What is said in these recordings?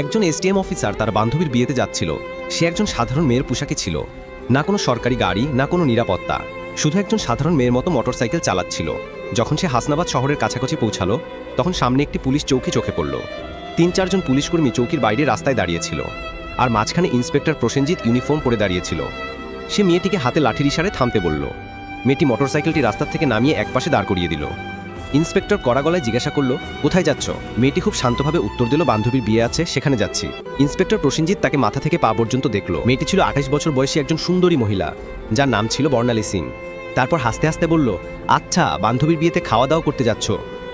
একজন SDM officer তার বান্ধবীর বিয়েতে যাচ্ছিল। সে একজন সাধারণ মেয়ের পোশাকে ছিল, না কোনো সরকারি গাড়ি, না কোনো নিরাপত্তা, শুধু একজন সাধারণ মেয়ের মতো মোটরসাইকেল চালাচ্ছিল। যখন সে হাসনাবাদ শহরের কাছাকাছি পৌঁছালো, তখন সামনে একটি পুলিশ চৌকি চোখে পড়ল। ৩-৪ জন পুলিশকর্মী চৌকির বাইরে রাস্তায় দাঁড়িয়েছিল, আর মাঝখানে ইন্সপেক্টর প্রসেনজিৎ ইউনিফর্ম পরে দাঁড়িয়েছিল। সে মেয়েটিকে হাতে লাঠির ইশারায় থামতে বলল। মেয়েটি মোটরসাইকেলটি রাস্তা থেকে নামিয়ে একপাশে দাঁড় করিয়ে দিল। ইন্সপেক্টর কড়া গলায় জিজ্ঞাসা করল, কোথায় যাচ্ছ? মেয়েটি খুব শান্তভাবে উত্তর দিল, বান্ধবীর বিয়ে আছে, সেখানে যাচ্ছি। ইন্সপেক্টর প্রসেনজিৎ তাকে মাথা থেকে পা পর্যন্ত দেখল। মেয়েটি ছিল 28 বছর বয়সী একজন সুন্দরী মহিলা, যার নাম ছিল বর্ণালী সিং। তারপর হাসতে হাসতে বলল, আচ্ছা, বান্ধবীর বিয়েতে খাওয়া দাওয়া করতে যাচ্ছ,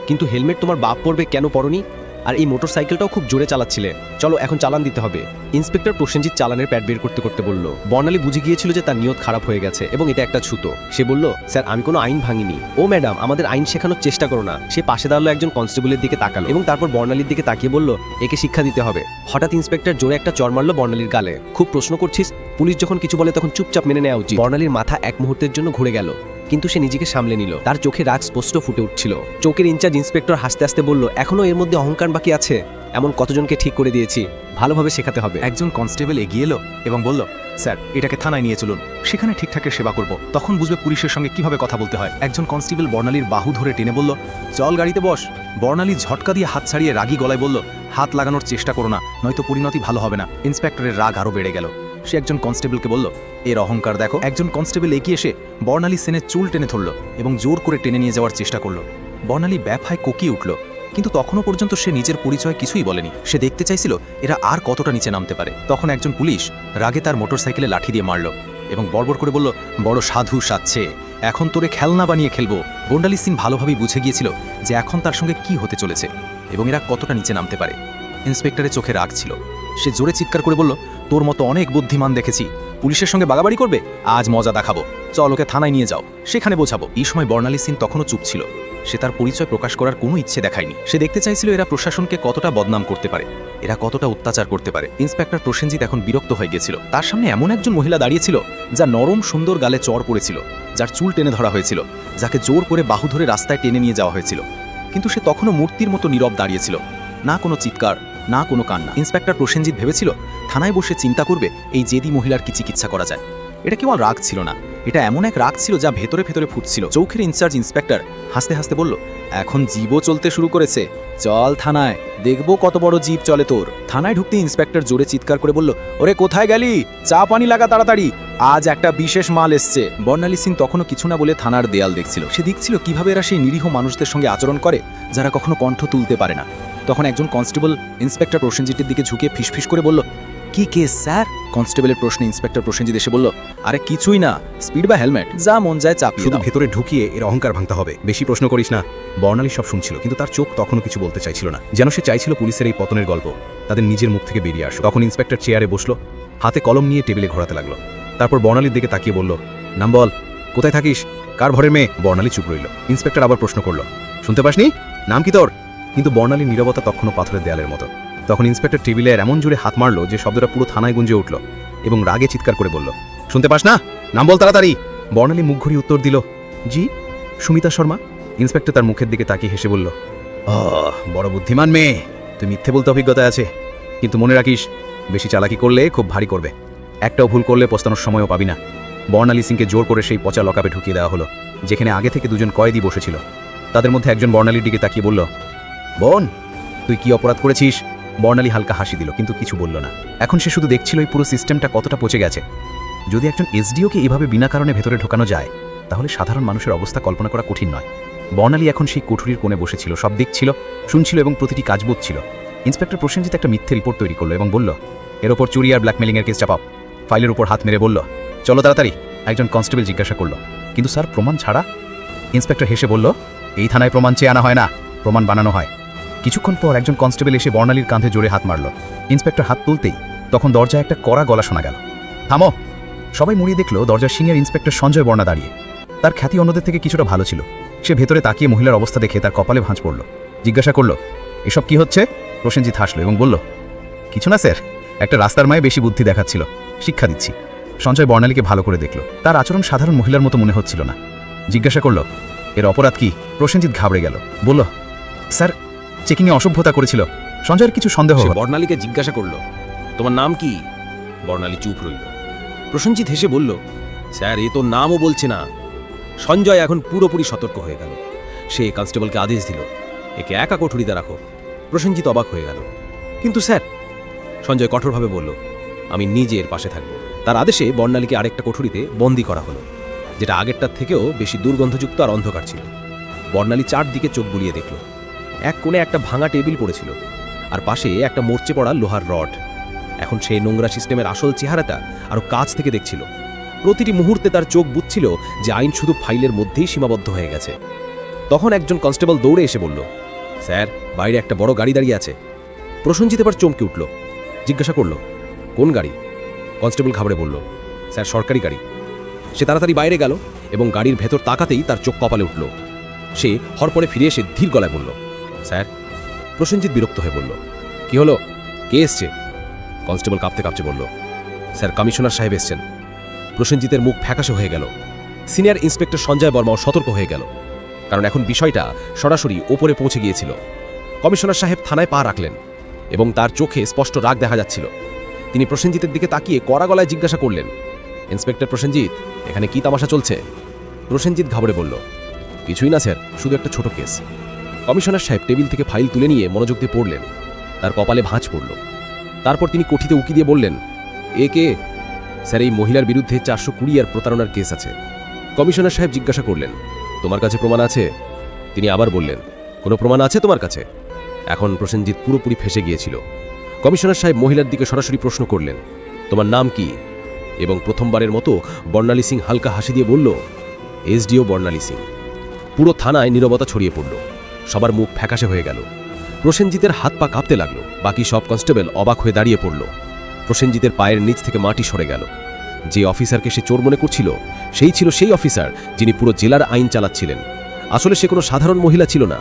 কিন্তু হেলমেট তোমার বাপ পরবে, কেন পরনি? আর এই মোটরসাইকেলটাও খুব জোরে চালাচ্ছিলে, চলো এখন চালান দিতে হবে। ইন্সপেক্টর প্রসেনজিৎ চালানের প্যাড বের করতে করতে বলল। বর্ণালী বুঝে গিয়েছিল যে তার নিয়ত খারাপ হয়ে গেছে এবং এটা একটা ছুতো। সে বলল, স্যার, আমি কোনো আইন ভাঙিনি। ও ম্যাডাম, আমাদের আইন শেখানোর চেষ্টা করো না। সে পাশে দাঁড়ালো একজন কনস্টেবলের দিকে তাকালো এবং তারপর বর্ণালীর দিকে তাকিয়ে বলল, একে শিক্ষা দিতে হবে। হঠাৎ ইন্সপেক্টর জোরে একটা চড় মারল বর্ণালীর গালে। খুব প্রশ্ন করছিস? পুলিশ যখন কিছু বলে তখন চুপচাপ মেনে নেওয়া উচিত। বর্ণালীর মাথা এক মুহূর্তের জন্য ঘুরে গেল, কিন্তু সে নিজেকে সামলে নিল। তার চোখে রাগ স্পষ্ট ফুটে উঠছিল। চৌকির ইনচার্জ ইন্সপেক্টর হাসতে হাসতে বলল, এখনো এর মধ্যে অহংকার বাকি আছে? এমন কতজনকে ঠিক করে দিয়েছি, ভালোভাবে শেখাতে হবে। একজন কনস্টেবল এগিয়ে এলো এবং বলল, স্যার, এটাকে থানায় নিয়ে চলুন, সেখানে ঠিকঠাকের সেবা করব, তখন বুঝবে পুলিশের সঙ্গে কিভাবে কথা বলতে হয়। একজন কনস্টেবল বর্ণালীর বাহু ধরে টেনে বলল, চল গাড়িতে বস। বর্ণালী ঝটকা দিয়ে হাত ছাড়িয়ে রাগী গলায় বলল, হাত লাগানোর চেষ্টা করো না, নয়তো পরিণতি ভালো হবে না। ইন্সপেক্টরের রাগ আরও বেড়ে গেল। সে একজন কনস্টেবলকে বলল, এর অহংকার দেখো। একজন কনস্টেবল এগিয়ে এসে বর্ণালী সেনের চুল টেনে ধরল এবং জোর করে টেনে নিয়ে যাওয়ার চেষ্টা করল। বর্ণালী ব্যাপায় কোকিয়ে উঠল, কিন্তু তখনও পর্যন্ত সে নিজের পরিচয় কিছুই বলেনি। সে দেখতে চাইছিল এরা আর কতটা নিচে নামতে পারে। তখন একজন পুলিশ রাগে তার মোটরসাইকেলে লাঠি দিয়ে মারল এবং বড়বড় করে বলল, বড় সাধু সাজছে, এখন তোরে খেলনা বানিয়ে খেলবো। বর্ণালী সিং ভালোভাবেই বুঝে গিয়েছিল যে এখন তার সঙ্গে কি হতে চলেছে এবং এরা কতটা নিচে নামতে পারে। ইন্সপেক্টরের চোখে রাগ ছিল। সে জোরে চিৎকার করে বলল, তোর মতো অনেক বুদ্ধিমান দেখেছি, পুলিশের সঙ্গে বাগাবাড়ি করবে? আজ মজা দেখাবো, চল ওকে থানায় নিয়ে যাও, সেখানে বোঝাবো। এই সময় বর্ণালী সিং তখনও চুপ ছিল। সে তার পরিচয় প্রকাশ করার কোনো ইচ্ছে দেখায়নি। সে দেখতে চাইছিল এরা প্রশাসনকে কতটা বদনাম করতে পারে, এরা কতটা অত্যাচার করতে পারে। ইন্সপেক্টর প্রসেনজিৎ এখন বিরক্ত হয়ে গিয়েছিল। তার সামনে এমন একজন মহিলা দাঁড়িয়েছিল যা নরম সুন্দর গালে চড় পড়েছিল, যার চুল টেনে ধরা হয়েছিল, যাকে জোর করে বাহু ধরে রাস্তায় টেনে নিয়ে যাওয়া হয়েছিল। কিন্তু সে তখনও মূর্তির মতো নীরব দাঁড়িয়েছিল, না কোনো চিৎকার, না কোনো কান্না। ইন্সপেক্টর প্রসেনজিৎ ভেবেছিল থানায় বসে চিন্তা করবে এই জেদি মহিলার কি চিকিৎসা করা যায়। এটা কেবল রাগ ছিল না, এটা এমন এক রাগ ছিল যা ভেতরে ভেতরে ফুটছিল। চৌকির ইনচার্জ ইন্সপেক্টর হাসতে হাসতে বলল, এখন জীবও চলতে শুরু করেছে, চল থানায়, দেখবো কত বড় জীব চলে তোর। থানায় ঢুকতে ইন্সপেক্টর জোরে চিৎকার করে বলল, ওরে কোথায় গেলি? চা পানি লাগা তাড়াতাড়ি, আজ একটা বিশেষ মাল এসছে। বর্ণালী সিং তখনও কিছু না বলে থানার দেয়াল দেখছিল। সে দেখছিল কিভাবে এরা সেই নিরীহ মানুষদের সঙ্গে আচরণ করে যারা কখনো কণ্ঠ তুলতে পারে না। তখন একজন কনস্টেবল ইন্সপেক্টর প্রসেনজিতের দিকে ঝুঁকে ফিসফিস করে বলল, কি কেস স্যার? কনস্টেবলের প্রশ্নে ইন্সপেক্টর প্রসেনজিৎ এসে বলল, আরে কিছুই না, স্পিড বা হেলমেট, যা মন যায় চাপিয়ে শুধু দাও। ভেতরে ঢুকিয়ে এর অহংকার ভাঙতে হবে, বেশি প্রশ্ন করিস না। বর্ণালী সব শুনছিল, কিন্তু তার চোখ তখনও কিছু বলতে চাইছিল না, যেন সে চাইছিল পুলিশের এই পতনের গল্প তাদের নিজের মুখ থেকে বেরিয়ে আসো। তখন ইন্সপেক্টর চেয়ারে বসলো, হাতে কলম নিয়ে টেবিলে ঘোরাতে লাগলো। তারপর বর্ণালীর দিকে তাকিয়ে বলল, নাম বল, কোথায় থাকিস, কার ঘরের মেয়ে? বর্ণালী চুপ রইল। ইন্সপেক্টর আবার প্রশ্ন করলো, শুনতে পাসনি? নাম কি তোর? কিন্তু বর্ণালীর নীরবতা তখনও পাথরের দেয়ালের মতো। তখন ইন্সপেক্টর টেবিলে এমন জোরে হাত মারল যে শব্দটা পুরো থানায় গুঞ্জে উঠল এবং রাগে চিৎকার করে বলল, শুনতে পাস না? নাম বল তাড়াতাড়ি। বর্ণালী মুখ ঘুরিয়ে উত্তর দিল, জি, সুমিতা শর্মা। ইন্সপেক্টর তার মুখের দিকে তাকিয়ে হেসে বলল, বড় বুদ্ধিমান মেয়ে, তুই মিথ্যে বলতে অভিজ্ঞতা আছে, কিন্তু মনে রাখিস বেশি চালাকি করলে খুব ভারী করবে, একটাও ভুল করলে পস্তানোর সময়ও পাবি না। বর্ণালী সিংকে জোর করে সেই পচা লকআপে ঢুকিয়ে দেওয়া হলো, যেখানে আগে থেকে দুজন কয়েদি বসেছিল। তাদের মধ্যে একজন বর্ণালীর দিকে তাকিয়ে বলল, বোন, তুই কি অপরাধ করেছিস? বর্ণালী হালকা হাসি দিল, কিন্তু কিছু বলল না। এখন সে শুধু দেখছিল এই পুরো সিস্টেমটা কতটা পচে গেছে। যদি একজন এসডিওকে এভাবে বিনা কারণে ভেতরে ঢোকানো যায়, তাহলে সাধারণ মানুষের অবস্থা কল্পনা করা কঠিন নয়। বর্ণালী এখন সেই কুঠুরির কোণে বসেছিল, সব দেখছিল, শুনছিল এবং প্রতিটি কাজ বুঝছিল। ইন্সপেক্টর প্রসেনজিৎ একটা মিথ্যে রিপোর্ট তৈরি করলো এবং বলল, এর ওপর চুরি আর ব্ল্যাকমেলিংয়ের কেস চাপাও। ফাইলের উপর হাত মেরে বলল, চলো তাড়াতাড়ি। একজন কনস্টেবল জিজ্ঞাসা করল, কিন্তু স্যার, প্রমাণ ছাড়া? ইন্সপেক্টর হেসে বলল, এই থানায় প্রমাণ চেয়ে আনা হয় না, প্রমাণ বানানো হয়। কিছুক্ষণ পর একজন কনস্টেবল এসে বর্ণালীর কাঁধে জোরে হাত মারল। ইন্সপেক্টর হাত তুলতেই তখন দরজায় একটা কড়া গলা শোনা গেল, থামো। সবাই মুড়িয়ে দেখল দরজার সিনিয়র ইন্সপেক্টর সঞ্জয় বর্ণা দাঁড়িয়ে। তার খ্যাতি অন্যদের থেকে কিছুটা ভালো ছিল। সে ভেতরে তাকিয়ে মহিলার অবস্থা দেখে তার কপালে ভাঁজ পড়ল। জিজ্ঞাসা করল, এসব কি হচ্ছে? প্রসেনজিৎ হাসল এবং বলল, কিছু না স্যার, একটা রাস্তার মায়ে বেশি বুদ্ধি দেখাচ্ছিল, শিক্ষা দিচ্ছি। সঞ্জয় বর্ণালীকে ভালো করে দেখল। তার আচরণ সাধারণ মহিলার মতো মনে হচ্ছিল না। জিজ্ঞাসা করল, এর অপরাধ কি? প্রসেনজিৎ ঘাবড়ে গেল, বলল, স্যার, চেকিংয়ে অসভ্যতা করেছিল, সঞ্জয়ের কিছু সন্দেহ সে হলো। বর্ণালীকে জিজ্ঞাসা করলো, তোমার নাম কি? বর্ণালী চুপ রইল। প্রসেনজিৎ হেসে বলল, স্যার এ তো নামও বলছে না। সঞ্জয় এখন পুরোপুরি সতর্ক হয়ে গেল। সে কনস্টেবলকে আদেশ দিল, একে একা কোঠরিতে রাখো। প্রসেনজিৎ অবাক হয়ে গেল। কিন্তু স্যার, সঞ্জয় কঠোরভাবে বলল, আমি নিজে এর পাশে থাকব। তার আদেশে বর্ণালীকে আরেকটা কোঠরিতে বন্দি করা হলো, যেটা আগেরটার থেকেও বেশি দুর্গন্ধযুক্ত আর অন্ধকার ছিল। বর্ণালী চারদিকে চোখ বুলিয়ে দেখল। এক কোণে একটা ভাঙা টেবিল পড়েছিল, আর পাশে একটা মরচে পড়া লোহার রড। এখন সেই নোংরা সিস্টেমের আসল চেহারাটা আরও কাছ থেকে দেখছিল। প্রতিটি মুহূর্তে তার চোখ বুঝছিল যে আইন শুধু ফাইলের মধ্যেই সীমাবদ্ধ হয়ে গেছে। তখন একজন কনস্টেবল দৌড়ে এসে বলল, স্যার বাইরে একটা বড় গাড়ি দাঁড়িয়ে আছে। প্রসেনজিৎ এবার চমকে উঠল, জিজ্ঞাসা করল, কোন গাড়ি? কনস্টেবল ঘাবড়ে বলল, স্যার সরকারি গাড়ি। সে তাড়াতাড়ি বাইরে গেল এবং গাড়ির ভেতর তাকাতেই তার চোখ কপালে উঠল। সে হরপরে ফিরে এসে ধীর গলায় বলল, স্যার। প্রসেনজিৎ বিরক্ত হয়ে বলল, কি হলো, কে এসছে? কনস্টেবল কাঁপতে কাঁপতে বলল, স্যার কমিশনার সাহেব এসছেন। প্রসেনজিতের মুখ ফ্যাকাশে হয়ে গেল। সিনিয়র ইন্সপেক্টর সঞ্জয় বর্মাও সতর্ক হয়ে গেল, কারণ এখন বিষয়টা সরাসরি ওপরে পৌঁছে গিয়েছিল। কমিশনার সাহেব থানায় পা রাখলেন এবং তার চোখে স্পষ্ট রাগ দেখা যাচ্ছিল। তিনি প্রসেনজিতের দিকে তাকিয়ে কড়া গলায় জিজ্ঞাসা করলেন, ইন্সপেক্টর প্রসেনজিৎ, এখানে কি তামাশা চলছে? প্রসেনজিৎ ঘাবড়ে বলল, কিছুই না স্যার, শুধু একটা ছোট কেস। কমিশনার সাহেব টেবিল থেকে ফাইল তুলে নিয়ে মনোযোগ দিয়ে পড়লেন। তার কপালে ভাঁজ পড়ল। তারপর তিনি কঠিতে উকি দিয়ে বললেন, এ কে? স্যার এই মহিলার বিরুদ্ধে 420 আর প্রতারণার কেস আছে। কমিশনার সাহেব জিজ্ঞাসা করলেন, তোমার কাছে প্রমাণ আছে? তিনি আবার বললেন, কোনো প্রমাণ আছে তোমার কাছে? এখন প্রসেনজিৎ পুরোপুরি ফেঁসে গিয়েছিল। কমিশনার সাহেব মহিলার দিকে সরাসরি প্রশ্ন করলেন, তোমার নাম কি? এবং প্রথমবারের মতো বর্ণালী সিং হালকা হাসি দিয়ে বলল, এসডিও বর্ণালী সিং। পুরো থানায় নীরবতা ছড়িয়ে পড়ল। সবার মুখ ফ্যাকাশে হয়ে গেল। প্রসেনজিতের হাত পা কাঁপতে লাগলো। বাকি সব কনস্টেবল অবাক হয়ে দাঁড়িয়ে পড়ল। প্রসেনজিতের পায়ের নিচ থেকে মাটি সরে গেল। যে অফিসারকে সে চোর মনে করছিল, সেই ছিল সেই অফিসার যিনি পুরো জেলার আইন চালাচ্ছিলেন। আসলে সে কোনো সাধারণ মহিলা ছিল না,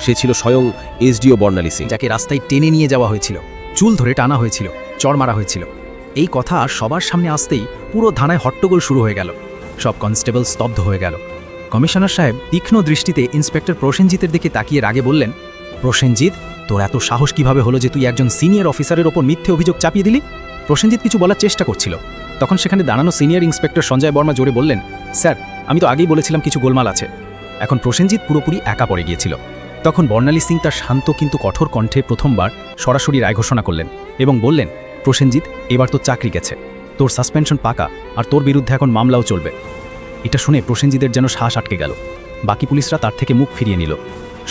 সে ছিল স্বয়ং এসডিও বর্ণালী সিং। যাকে রাস্তায় টেনে নিয়ে যাওয়া হয়েছিল, চুল ধরে টানা হয়েছিল, চড় মারা হয়েছিল। এই কথা সবার সামনে আসতেই পুরো থানায় হট্টগোল শুরু হয়ে গেল। সব কনস্টেবল স্তব্ধ হয়ে গেল। কমিশনার সাহেব তীক্ষ্ণ দৃষ্টিতে ইন্সপেক্টর প্রসেনজিতের দিকে তাকিয়ে রাগে বললেন, প্রসেনজিৎ, তোর এত সাহস কিভাবে হলো যে তুই একজন সিনিয়র অফিসারের ওপর মিথ্যে অভিযোগ চাপিয়ে দিলি? প্রসেনজিৎ কিছু বলার চেষ্টা করছিল। তখন সেখানে দাঁড়ানো সিনিয়র ইন্সপেক্টর সঞ্জয় বর্মা জোরে বললেন, স্যার আমি তো আগেই বলেছিলাম কিছু গোলমাল আছে। এখন প্রসেনজিৎ পুরোপুরি একা পড়ে গিয়েছিল। তখন বর্ণালী সিং তার শান্ত কিন্তু কঠোর কণ্ঠে প্রথমবার সরাসরি রায় ঘোষণা করলেন এবং বললেন, প্রসেনজিৎ, এবার তোর চাকরি গেছে, তোর সাসপেনশন পাকা, আর তোর বিরুদ্ধে এখন মামলাও চলবে। এটা শুনে প্রসেনজিতের যেন শ্বাস আটকে গেল। বাকি পুলিশরা তার থেকে মুখ ফিরিয়ে নিল।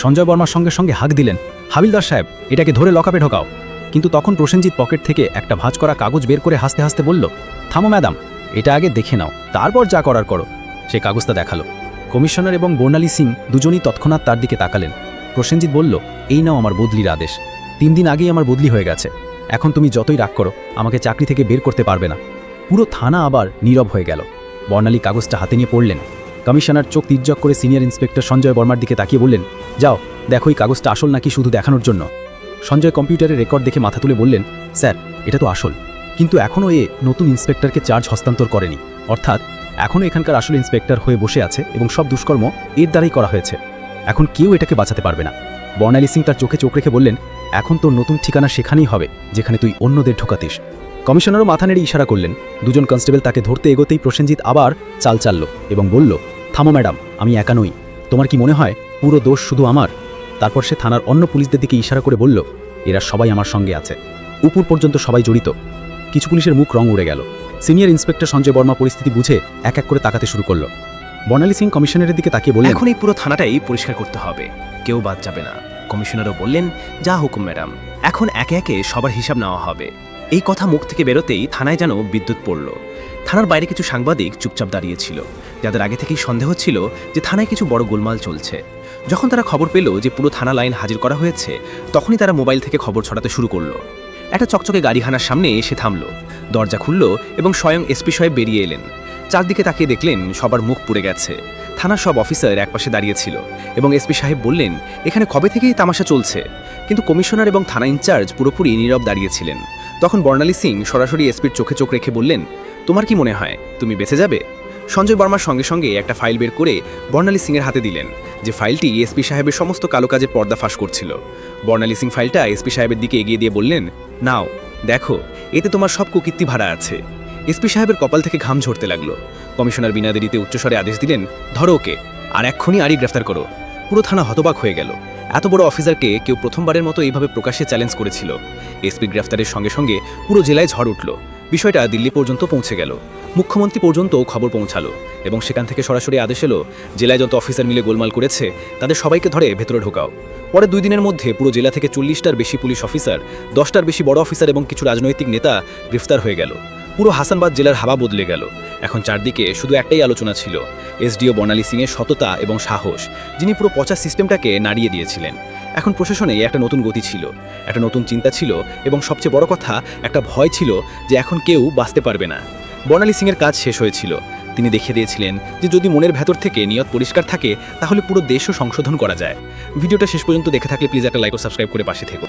সঞ্জয় বর্মার সঙ্গে সঙ্গে হাঁক দিলেন, হাবিলদার সাহেব, এটাকে ধরে লকআপে ঢোকাও। কিন্তু তখন প্রসেনজিৎ পকেট থেকে একটা ভাঁজ করা কাগজ বের করে হাসতে হাসতে বলল, থামো ম্যাডাম, এটা আগে দেখে নাও, তারপর যা করার করো। সে কাগজটা দেখালো। কমিশনার এবং বর্ণালী সিং দুজনই তৎক্ষণাৎ তার দিকে তাকালেন। প্রসেনজিৎ বলল, এই নাও আমার বদলির আদেশ। 3 দিন আগেই আমার বদলি হয়ে গেছে। এখন তুমি যতই রাগ করো, আমাকে চাকরি থেকে বের করতে পারবে না। পুরো থানা আবার নীরব হয়ে গেল। বর্ণালী কাগজটা হাতে নিয়ে পড়লেন। কমিশনার চোখ তির্যক করে সিনিয়র ইন্সপেক্টর সঞ্জয় বর্মার দিকে তাকিয়ে বললেন, যাও দেখো এই কাগজটা আসল নাকি শুধু দেখানোর জন্য। সঞ্জয় কম্পিউটারের রেকর্ড দেখে মাথা তুলে বললেন, স্যার এটা তো আসল, কিন্তু এখনও এ নতুন ইন্সপেক্টরকে চার্জ হস্তান্তর করেনি। অর্থাৎ এখনও এখানকার আসল ইন্সপেক্টর হয়ে বসে আছে এবং সব দুষ্কর্ম এর দ্বারাই করা হয়েছে। এখন কেউ এটাকে বাঁচাতে পারবে না। বর্ণালী সিং তার চোখে চোখ রেখে বললেন, এখন তোর নতুন ঠিকানা সেখানেই হবে যেখানে তুই অন্যদের ঢোকাতিস। কমিশনারও মাথা নেড়ে ইশারা করলেন। দুজন কনস্টেবল তাকে ধরতে এগোতেই প্রসেনজিৎ আবার চাল চালল এবং বলল, থামো ম্যাডাম, আমি একা নই। তোমার কি মনে হয় পুরো দোষ শুধু আমার? তারপর সে থানার অন্য পুলিশদের দিকে ইশারা করে বলল, এরা সবাই আমার সঙ্গে আছে, উপর পর্যন্ত সবাই জড়িত। কিছু পুলিশের মুখ রং উড়ে গেল। সিনিয়র ইন্সপেক্টর সঞ্জয় বর্মা পরিস্থিতি বুঝে এক এক করে তাকাতে শুরু করল। বর্ণালী সিং কমিশনারের দিকে তাকিয়ে বললেন, এখন এই পুরো থানাটাই পরিষ্কার করতে হবে, কেউ বাদ যাবে না। কমিশনারও বললেন, যা হুকুম ম্যাডাম, এখন একে একে সবার হিসাব নেওয়া হবে। এই কথা মুখ থেকে বেরোতেই থানায় যেন বিদ্যুৎ পড়ল। থানার বাইরে কিছু সাংবাদিক চুপচাপ দাঁড়িয়েছিল, যাদের আগে থেকেই সন্দেহ ছিল যে থানায় কিছু বড় গোলমাল চলছে। যখন তারা খবর পেল যে পুরো থানা লাইন হাজির করা হয়েছে, তখনই তারা মোবাইল থেকে খবর ছড়াতে শুরু করলো। একটা চকচকে গাড়িখানার সামনে এসে থামল, দরজা খুলল এবং স্বয়ং এসপি সাহেব বেরিয়ে এলেন। চারদিকে তাকিয়ে দেখলেন সবার মুখ পুড়ে গেছে। থানার সব অফিসার একপাশে দাঁড়িয়েছিল এবং এসপি সাহেব বললেন, এখানে কবে থেকেই তামাশা চলছে। কিন্তু কমিশনার এবং থানা ইনচার্জ পুরোপুরি নীরব দাঁড়িয়েছিলেন। তখন বর্ণালী সিং সরাসরি এসপির চোখে চোখ রেখে বললেন, তোমার কি মনে হয় তুমি বেঁচে যাবে? সঞ্জয় বর্মার সঙ্গে সঙ্গে একটা ফাইল বের করে বর্ণালী সিংয়ের হাতে দিলেন, যে ফাইলটি এসপি সাহেবের সমস্ত কালো কাজের পর্দাফাশ করছিল। বর্ণালী সিং ফাইলটা এসপি সাহেবের দিকে এগিয়ে দিয়ে বললেন, নাও দেখো, এতে তোমার সব কুকীর্তি ভাড়া আছে। এসপি সাহেবের কপাল থেকে ঘাম ঝরতে লাগলো। কমিশনার বিনা দেরিতে উচ্চস্বরে আদেশ দিলেন, ধরো ওকে, আর এক্ষুনি আরই গ্রেফতার করো। পুরো থানা হতবাক হয়ে গেল। এত বড় অফিসারকে কেউ প্রথমবারের মতো এইভাবে প্রকাশ্যে চ্যালেঞ্জ করেছিল। এসপি গ্রেফতারের সঙ্গে সঙ্গে পুরো জেলায় ঝড় উঠল। বিষয়টা দিল্লি পর্যন্ত পৌঁছে গেল। মুখ্যমন্ত্রী পর্যন্ত খবর পৌঁছালো এবং সেখান থেকে সরাসরি আদেশ এলো, জেলায় যত অফিসার মিলে গোলমাল করেছে তাদের সবাইকে ধরে ভেতরে ঢোকাও। পরে 2 দিনের মধ্যে পুরো জেলা থেকে 40টার বেশি পুলিশ অফিসার, 10টার বেশি বড় অফিসার এবং কিছু রাজনৈতিক নেতা গ্রেফতার হয়ে গেল। পুরো হাসানবাদ জেলার হাওয়া বদলে গেল। এখন চারদিকে শুধু একটাই আলোচনা ছিল, এসডিও বর্ণালী সিংয়ের সততা এবং সাহস, যিনি পুরো পচা সিস্টেমটাকে নাড়িয়ে দিয়েছিলেন। এখন প্রশাসনে একটা নতুন গতি ছিল, একটা নতুন চিন্তা ছিল এবং সবচেয়ে বড় কথা একটা ভয় ছিল যে এখন কেউ বাঁচতে পারবে না। বর্ণালী সিংয়ের কাজ শেষ হয়েছিল। তিনি দেখিয়ে দিয়েছিলেন যে যদি মনের ভেতর থেকে নিয়ত পরিষ্কার থাকে তাহলে পুরো দেশও সংশোধন করা যায়। ভিডিওটা শেষ পর্যন্ত দেখে থাকলে প্লিজ একটা লাইক ও সাবস্ক্রাইব করে পাশে থেকো।